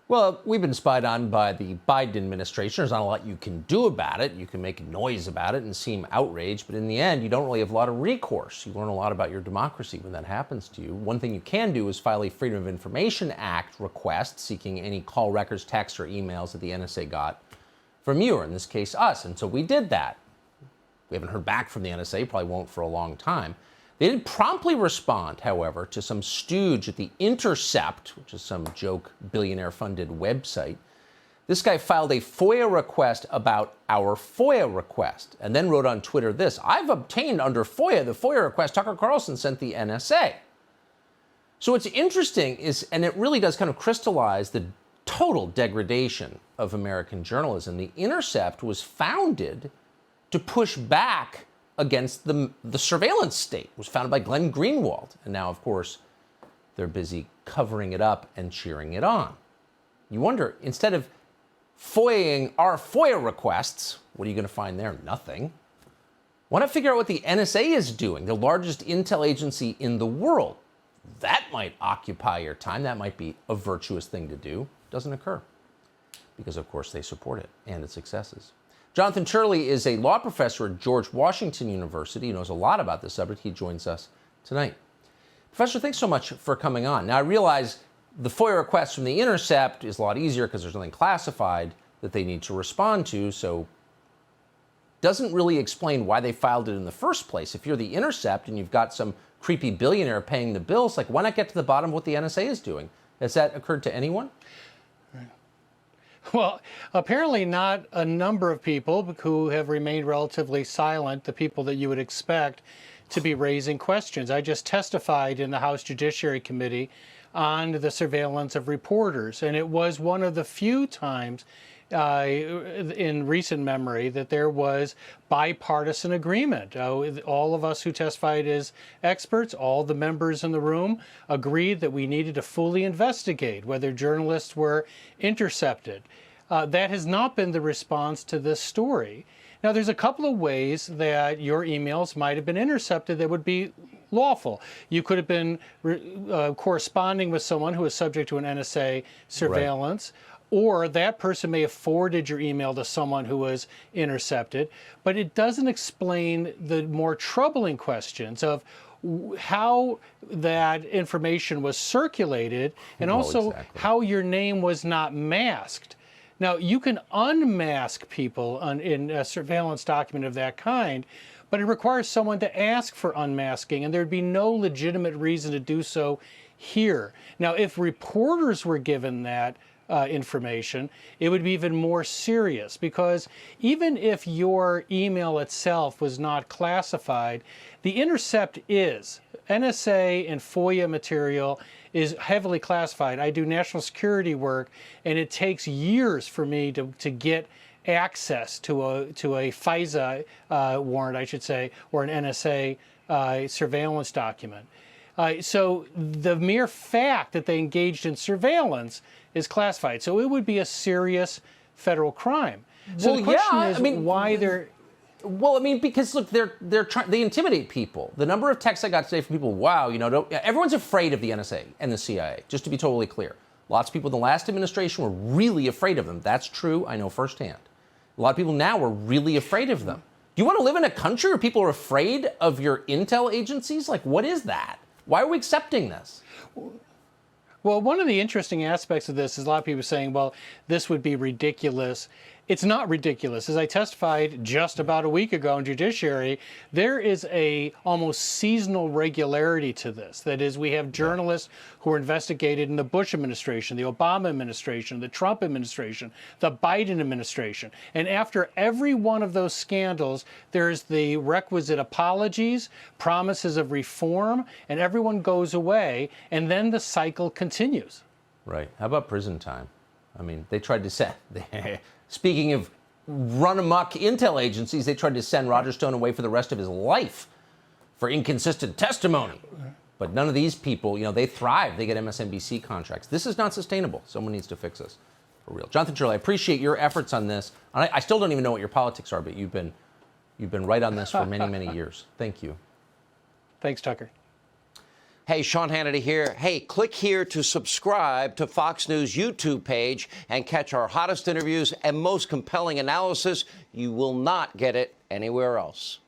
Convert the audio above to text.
Well, we've been spied on by the Biden administration. There's not a lot you can do about it. You can make noise about it and seem outraged, but in the end, you don't really have a lot of recourse. You learn a lot about your democracy when that happens to you. One thing you can do is file a Freedom of Information Act request seeking any call records, texts, or emails that the NSA got from you, or in this case, us. And so we did that. We haven't heard back from the NSA, probably won't for a long time. They did promptly respond, however, to some stooge at The Intercept, which is some joke billionaire-funded website. This guy filed a FOIA request about our FOIA request and then wrote on Twitter this: "I've obtained under FOIA the FOIA request Tucker Carlson sent the NSA." So what's interesting is, and it really does kind of crystallize the total degradation of American journalism, The Intercept was founded to push back against the surveillance state. It was founded by Glenn Greenwald. And now, of course, they're busy covering it up and cheering it on. You wonder, instead of FOIAing our FOIA requests, what are you going to find there? Nothing. Why not figure out what the NSA is doing, the largest intel agency in the world? That might occupy your time. That might be a virtuous thing to do. Doesn't occur because, of course, they support it and its successes. Jonathan Turley is a law professor at George Washington University. He knows a lot about this subject. He joins us tonight. Professor, thanks so much for coming on. Now, I realize the FOIA request from The Intercept is a lot easier because there's nothing classified that they need to respond to, so doesn't really explain why they filed it in the first place. If you're The Intercept and you've got some creepy billionaire paying the bills, like, why not get to the bottom of what the NSA is doing? Has that occurred to anyone? Well, apparently not a number of people who have remained relatively silent, the people that you would expect to be raising questions. I just testified in the House Judiciary Committee on the surveillance of reporters, and it was one of the few times in recent memory that there was bipartisan agreement. All of us who testified as experts, all the members in the room, agreed that we needed to fully investigate whether journalists were intercepted. That has not been the response to this story. Now, there's a couple of ways that your emails might have been intercepted that would be lawful. You could have been corresponding with someone who is subject to an NSA surveillance. Right. Or that person may have forwarded your email to someone who was intercepted, but it doesn't explain the more troubling questions of how that information was circulated and also how your name was not masked. Now, you can unmask people in a surveillance document of that kind, but it requires someone to ask for unmasking, and there'd be no legitimate reason to do so here. Now, if reporters were given that information, it would be even more serious, because even if your email itself was not classified, The Intercept is. NSA and FOIA material is heavily classified. I do national security work, and it takes years for me to get access to a FISA warrant, I should say, or an NSA surveillance document. So the mere fact that they engaged in surveillance is classified. So it would be a serious federal crime. So the question is why they're... Well, I mean, because look, they intimidate people. The number of texts I got today from people, wow, everyone's afraid of the NSA and the CIA, just to be totally clear. Lots of people in the last administration were really afraid of them. That's true, I know firsthand. A lot of people now are really afraid of them. Do you want to live in a country where people are afraid of your intel agencies? Like, what is that? Why are we accepting this? Well, one of the interesting aspects of this is a lot of people saying, well, this would be ridiculous. It's not ridiculous. As I testified just about a week ago in Judiciary, there is a almost seasonal regularity to this. That is, we have journalists who were investigated in the Bush administration, the Obama administration, the Trump administration, the Biden administration. And after every one of those scandals, there's the requisite apologies, promises of reform, and everyone goes away, and then the cycle continues. Right. How about prison time? I mean, they tried to set... Speaking of run-amok intel agencies, they tried to send Roger Stone away for the rest of his life for inconsistent testimony. But none of these people, they thrive. They get MSNBC contracts. This is not sustainable. Someone needs to fix this for real. Jonathan Turley, I appreciate your efforts on this. I still don't even know what your politics are, but you've been right on this for many, many years. Thank you. Thanks, Tucker. Hey, Sean Hannity here. Hey, click here to subscribe to Fox News YouTube page and catch our hottest interviews and most compelling analysis. You will not get it anywhere else.